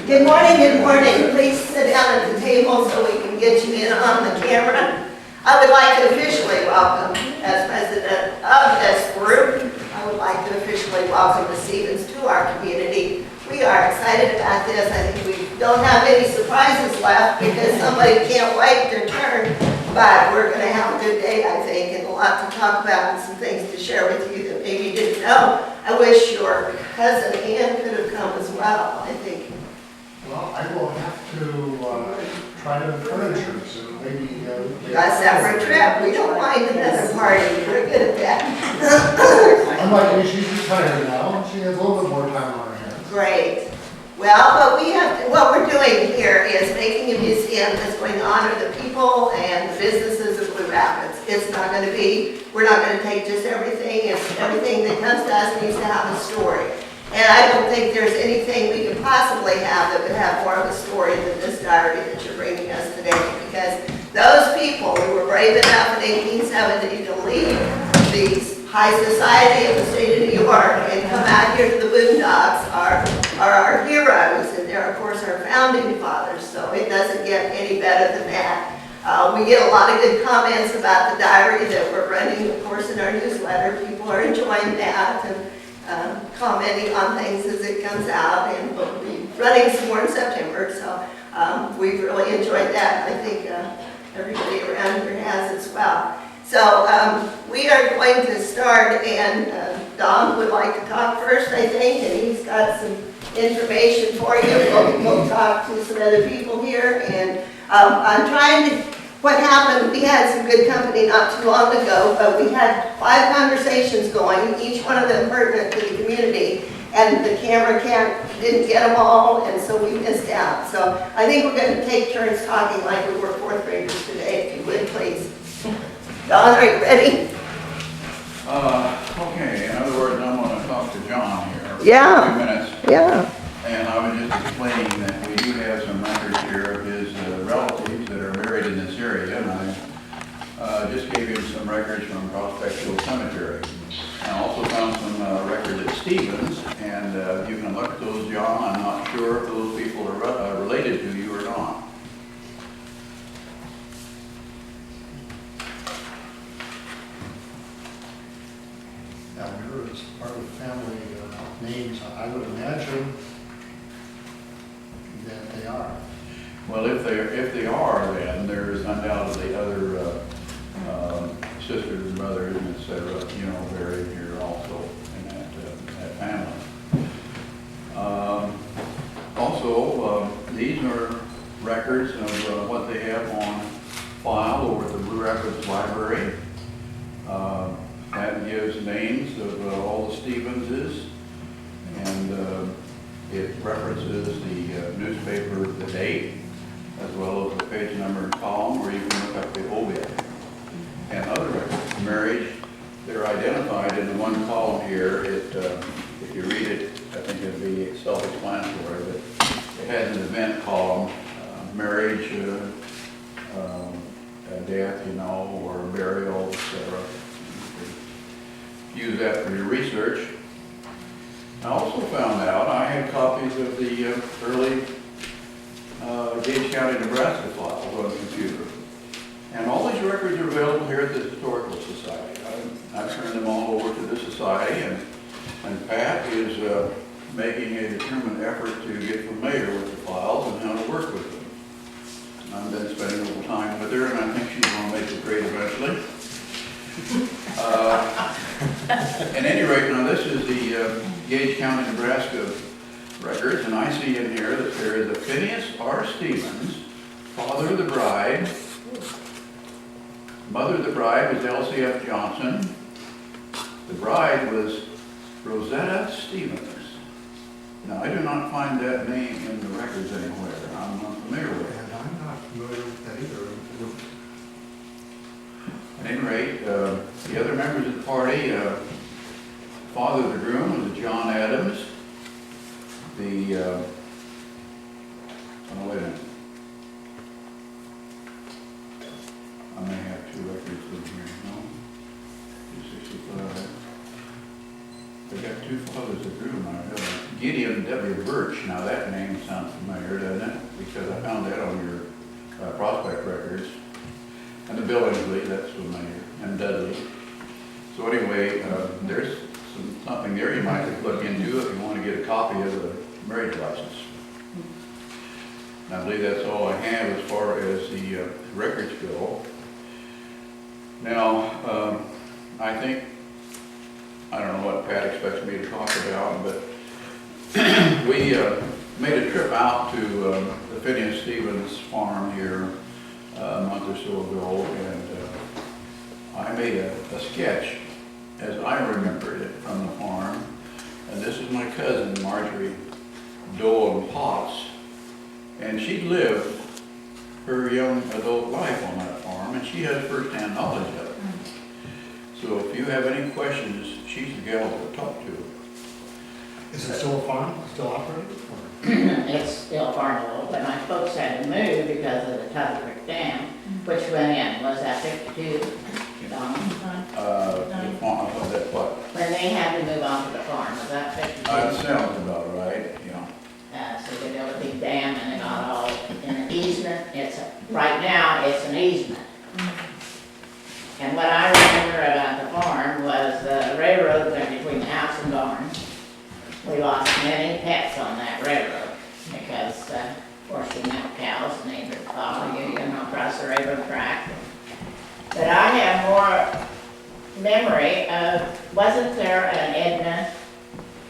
Good morning, good morning. Please sit down at the table so we can get you in on the camera. I would like to officially welcome, as president of this group, I would like to officially welcome the Stevens to our community. We are excited about this. I think we don't have any surprises left because somebody can't wait their turn. But we're going to have a good day, I think, and a lot to talk about and some things to share with you that maybe you didn't know. I wish your cousin Ann could have come as well, I think. Well, I will have to try to encourage her, so maybe... A separate trip. We don't mind another party. We're good at that. Unlike me, she's retired now. She has a little bit more time on her hands. Great. Well, but we have to, what we're doing here is making a museum that's going to honor the people and the businesses of Blue Rapids. It's not going to be, we're not going to take just everything. It's everything that comes to us needs to have a story. And I don't think there's anything we could possibly have that would have more of a story than this diary that you're bringing us today. Because those people who were brave enough in 1870 to leave the high society of the state of New York and come out here to the boondocks are our heroes. And they're, of course, our founding fathers. So it doesn't get any better than that. We get a lot of good comments about the diary that we're running, of course, in our newsletter. People are enjoying that and commenting on things as it comes out, and we'll be running some more in September, so we've really enjoyed that. I think everybody around here has as well. So we are going to start, and Don would like to talk first, I think, and he's got some information for you. We'll talk to some other people here, and I'm trying to. What happened, we had some good company not too long ago, but we had 5 conversations going, each one of them pertinent to the community, and the camera didn't get them all, and so we missed out. So I think we're going to take turns talking like we were 4th graders today, if you would, please. Don, are you ready? Okay, in other words, I'm going to talk to John here for Yeah. a few minutes. Yeah. And I was just explaining that we do have some records here of his relatives that are buried in this area, and I just gave him some records from Prospect Hill Cemetery. I also found some records at Stevens, and you can look at those, John. I'm not sure if those people are related to you or not. Now, here is part of the family names. I would imagine that they are. Well, if they are, then there's undoubtedly other sisters and brothers, and et cetera, buried here also in that family. Also, these are records of what they have on file over at the Blue Rapids Library. That gives names of all the Stevenses, and it references the newspaper, the date, as well as the page number and column, or you can look up the obit. And other records, marriage, they're identified in the one column here. If you read it, I think it'd be self-explanatory, but it has an event column, marriage, death, or burial, etc. Use that for your research. I also found out I had copies of the early Gage County, Nebraska files on the computer. And all these records are available here at the Historical Society. I've turned them all over to the Society, and Pat is making a determined effort to get familiar with the files and how to work with them. I've been spending a little time with her, and I think she's going to make it great eventually. At any rate, now this is the Gage County, Nebraska records, and I see in here that there is a Phineas R. Stevens, father of the bride. Mother of the bride was Elsie F. Johnson. The bride was Rosetta Stevens. Now, I do not find that name in the records anywhere. I'm not familiar with it. And I'm not familiar with that either. At any rate, the other members of the party, father of the groom was John Adams. Oh, wait a minute. I may have 2 records in here, no? 265. They got two fathers that grew my Gideon W. Birch. Now that name sounds familiar, doesn't it? Because I found that on your prospect records. And the Billingsley, that's familiar, and Dudley. So anyway, there's something there you might look into if you want to get a copy of the marriage license. And I believe that's all I have as far as the records go. Now, I think, I don't know what Pat expects me to talk about, but we made a trip out to the Phineas Stevens farm here a month or so ago, and I made a sketch as I remembered it from the farm. And this is my cousin, Marjorie Dolan Potts, and she lived her young adult life on that farm, and she has firsthand knowledge of it. So if you have any questions, she's the gal to talk to. Is it still a farm, still operating? It's still farmable, but my folks had to move because of the Tuttle Creek Dam, which went in, was that 52? The farm, that what? When they had to move on to the farm, was that 52? That sounds about right, yeah. So they built a big dam and they got all in an easement. Right now, it's an easement. And what I remember about the farm was the railroad went between the house and barn. We lost many pets on that railroad because, of course, we milk cows and they would follow you, across the railroad track. But I have more memory of, wasn't there an Edna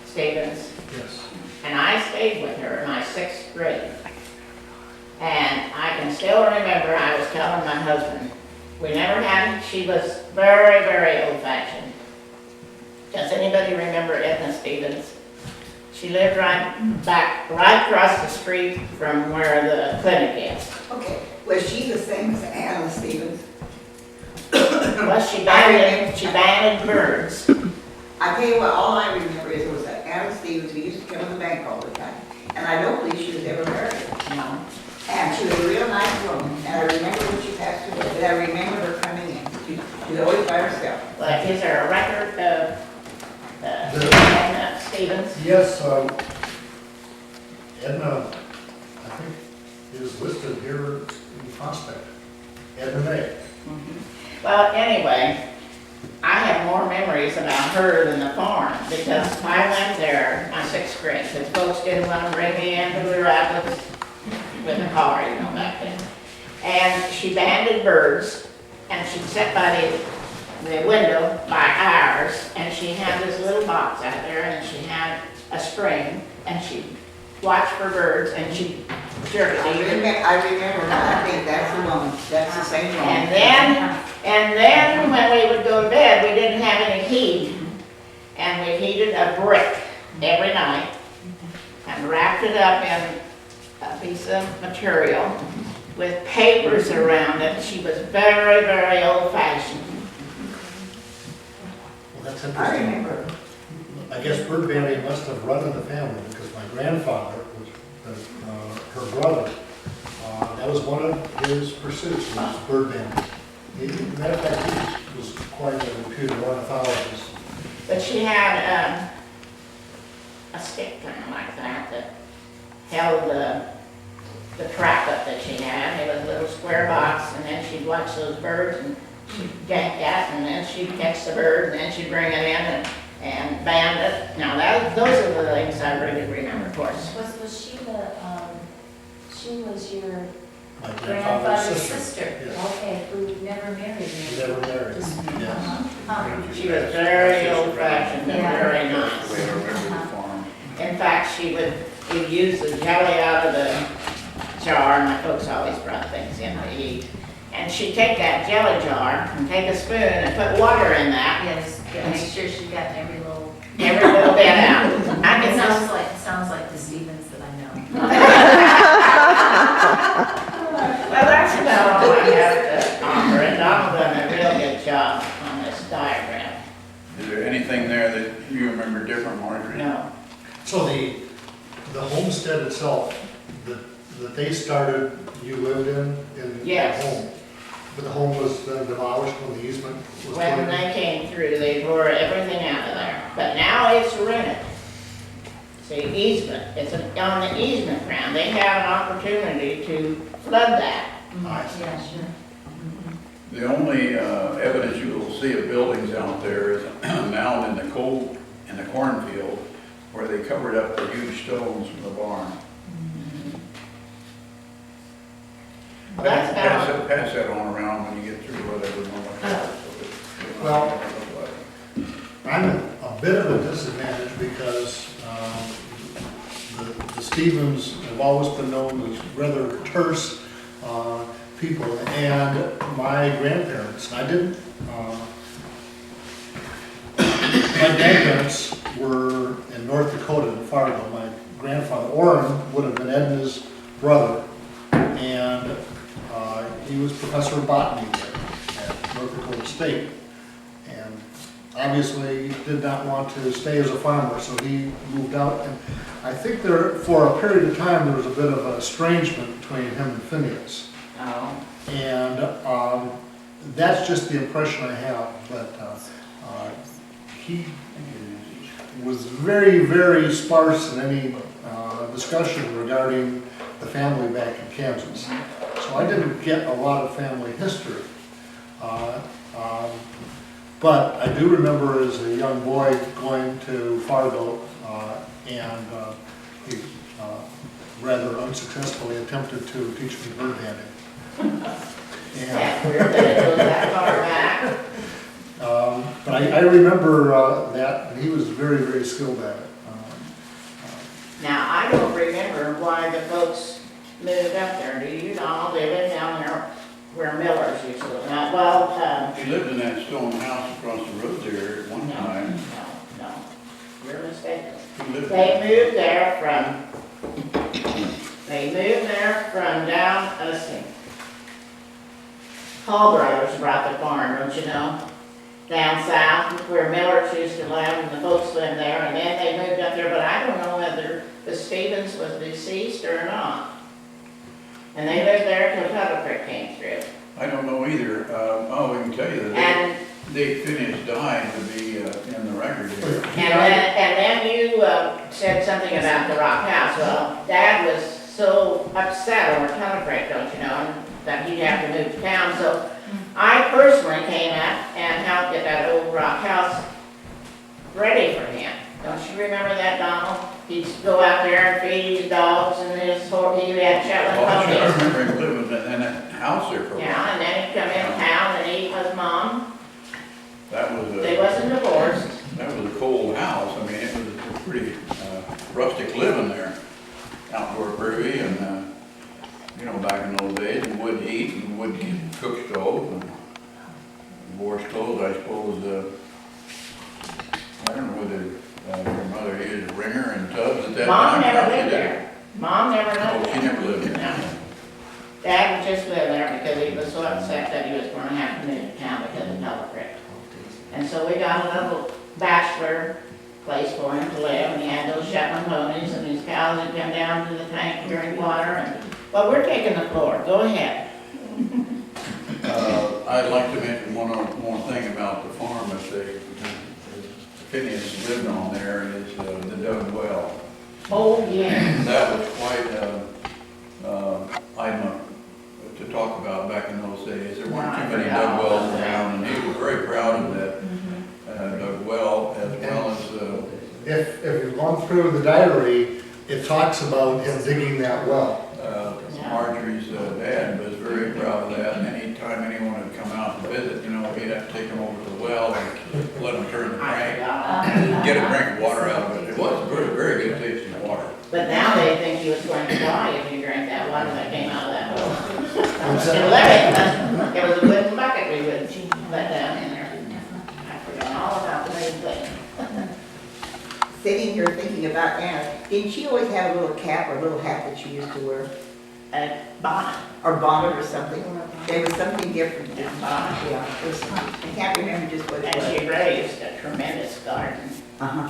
Stevens? Yes. And I stayed with her in my 6th grade. And I can still remember, I was telling my husband, we never had, she was very, very old-fashioned. Does anybody remember Edna Stevens? She lived right across the street from where the clinic is. Okay, was she the same as Anna Stevens? Well, she banded birds. I tell you what, all I remember is it was Anna Stevens who used to come to the bank all the time. And I don't believe she was ever married. No. And she was a real nice woman. And I remember when she passed away, but I remember her coming in. She was always by herself. But is there a record of Edna Stevens? Yes, Edna, I think, is listed here in Prospect. Edna May. Well, anyway, I have more memories about her than the farm because I went there my 6th grade because folks didn't want to bring me into the rapids with a car, back then. And she banded birds and she'd sit by the window by ours and she had this little box out there and she had a string and she'd watch for birds and she'd jerk it. I remember that. I think that's the woman. That's the same woman. And then when we would go to bed, we didn't have any heat. And we heated a brick every night and wrapped it up in a piece of material with papers around it. She was very, very old-fashioned. Well, that's I interesting. remember. I guess bird banding must have run in the family because my grandfather, her brother, that was one of his pursuits, was bird banding. Matter of fact, he was quite a reputed ornithologist. But she had a stick kind of like that held the trap up that she had. It was a little square box, and then she'd watch those birds, and she'd yank that, and then she'd catch the bird, and then she'd bring it in and band it. Now, those are the things I really remember, of course. Was she was your My grandfather's sister? Yes. Okay, who never married She me. never married. Yes. She was very old-fashioned and very The nice. way I remember the farm. In fact, we'd use the jelly out of the jar, my folks always brought things in to eat. And she'd take that jelly jar and take a spoon and put water in that, Yes, to make sure she got every little. bit out. I It can just, sounds like the Stevens that I know. well, that's about all I have to offer, and Donald done a real good job on this diagram. Is there anything there that you remember different, Marjorie? No, So the homestead itself, that they started, you lived in Yes. the home? But the home was then demolished when the easement was put when in? they came through, they tore everything out of there. but now it's rented. See, easement, it's on the easement ground, they have an opportunity to flood that. I see. Yeah, sure. The only evidence you will see of buildings out there is now in the cornfield, where they covered up the huge stones from the barn. That's about, Pass that on around when you get through whatever. Well, I'm a bit of a disadvantage because the Stevens have always been known as rather terse people, and my grandparents, I didn't, my grandparents were in North Dakota, in Fargo. My grandfather, Orrin, would have been Edna's brother, and he was professor of botany there at North Dakota State. And obviously did not want to stay as a farmer, so he moved out. And I think there, for a period of time, there was a bit of an estrangement between him and Phineas. oh, And that's just the impression I have, but he was very, very sparse in any discussion regarding the family back in Kansas. So I didn't get a lot of family history. But I do remember as a young boy going to Fargo and he rather unsuccessfully attempted to teach me bird banding. yeah, we're gonna go that far back. But I remember that, and he was very, very skilled at it. Now, I don't remember why the folks moved up there, do you, Donald? They lived down there where Miller's used to live. Well, He lived in that stone house across the road there at one no, time. no, you're mistaken. He lived They there. moved there from down, let's see. Hall Brothers brought the farm, don't you know? Down south where Miller's used to live and the folks lived there, and then they moved up there, but I don't know whether the Stevens was deceased or not. And they lived there till Tuttle Creek came through. I don't know either. I can tell you that And, Dave Phineas died to be in the record here. and then you said something about the Rock House. Well, Dad was so upset over Tuttle Creek, don't you know, that he'd have to move to town, so I personally came up and helped get that old rock house ready for him. Don't you remember that, Donald? He'd go out there and feed his dogs and his horse, he had Shetland Well, I ponies. remember him living in that house there for a while. Yeah, and then he'd come in town and eat with Mom. That was They wasn't divorced. that was a cold house. I mean, it was a pretty rustic living there. Outdoor privy and, you know, back in those days, and wood heat and wood cook stove and divorce clothes, I suppose. I don't know whether your mother used a wringer and tubs at that time. Mom never She lived did. there. Mom never Oh, lived she there. never lived there. No. Dad would just live there because he was so upset that he was going to have to move to town because of Tuttle Creek. And so we got a little bachelor place for him to live, and he had those Shetland ponies, and his cows would come down to the tank to drink water, and, well, we're taking the floor, go ahead. I'd like to mention one more thing about the farm that Phineas lived on there is the dug well. Oh, yeah. That was quite item to talk about back in those days. There weren't too many dug wells around, and he was very proud of that dug well, as well as If you've gone through the diary, it talks about him digging that well. Marjorie's dad was very proud of that. Anytime anyone would come out to visit, you know, he'd have to take them over to the well and let them turn the crank, get a drink of water out of it. It was very, very good tasting water. But now they think he was going to die if you drank that water that came out of that hole. What's that? In living, it was a wooden bucket we would let down in there. I forgot all about the main thing. Sitting here thinking about Anna, didn't she always have a little cap or a little hat that she used to wear? A bonnet. Or bonnet or something? There was something different. Yeah, bonnet. Yeah, it was, I can't remember just what it And was. she raised a tremendous garden. Uh-huh.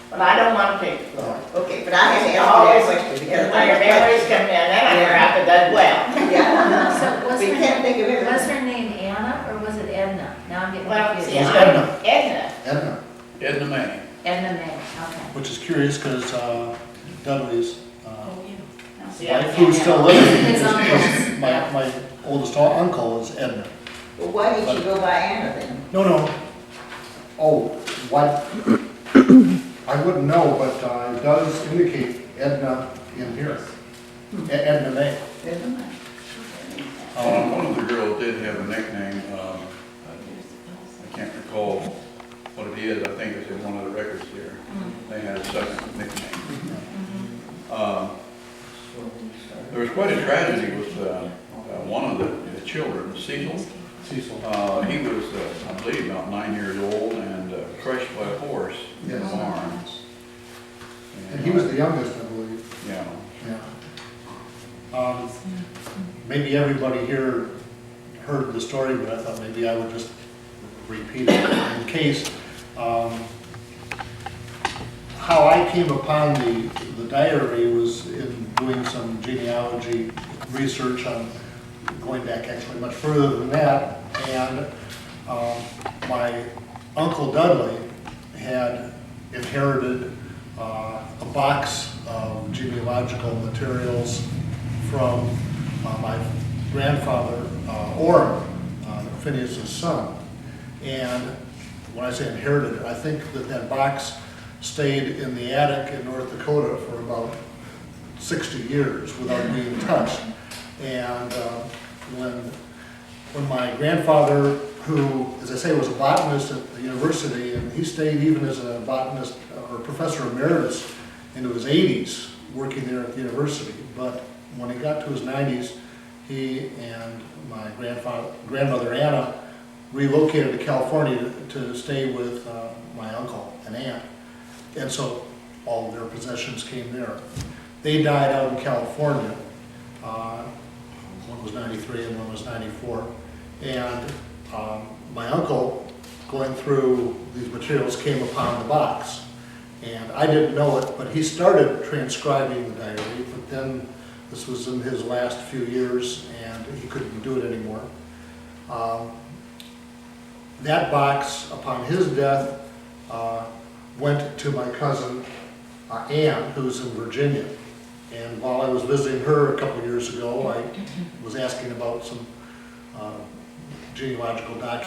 But I don't want to take the floor. Okay, but I had to ask you that question because When your memories come in, then I forgot to dug well. Yeah. So was We her, can't think of it. was her name Anna or was it Edna? Now I'm getting Well, confused. see, It's I'm Edna. Edna. Edna. Edna May. Edna May, okay. which is curious because Dudley's See, I wife, who's can't still help- living, His uncles. my oldest uncle is Edna. Well, why did you go by Anna then? No. Oh, what? I wouldn't know, but it does indicate Edna in here. Edna May. One of the girls did have a nickname, I can't recall what it is, I think it's in one of the records here. They had a second nickname. There was quite a tragedy with one of the children, Cecil. Cecil. He was, I believe, about 9 years old and crushed by a horse in the Yes. barn. And he was the youngest, I believe. Yeah. Yeah. Maybe everybody here heard the story, but I thought maybe I would just repeat it in case. How I came upon the diary was in doing some genealogy research on going back actually much further than that. And my Uncle Dudley had inherited a box of genealogical materials from my grandfather, Orrin, Phineas's son. And when I say inherited, I think that box stayed in the attic in North Dakota for about 60 years without being touched. And when my grandfather, who, as I say, was a botanist at the university, and he stayed even as a botanist or professor emeritus into his 80s, working there at the university. But when he got to his 90s, he and my grandmother Anna relocated to California to stay with my uncle and aunt. And so all of their possessions came there. They died out in California. One was 93 and one was 94. And my uncle, going through these materials, came upon the box. And I didn't know it, but he started transcribing the diary, but then this was in his last few years and he couldn't do it anymore. That box, upon his death, went to my cousin Ann, who's in Virginia. And while I was visiting her a couple of years ago, I was asking about some genealogical documents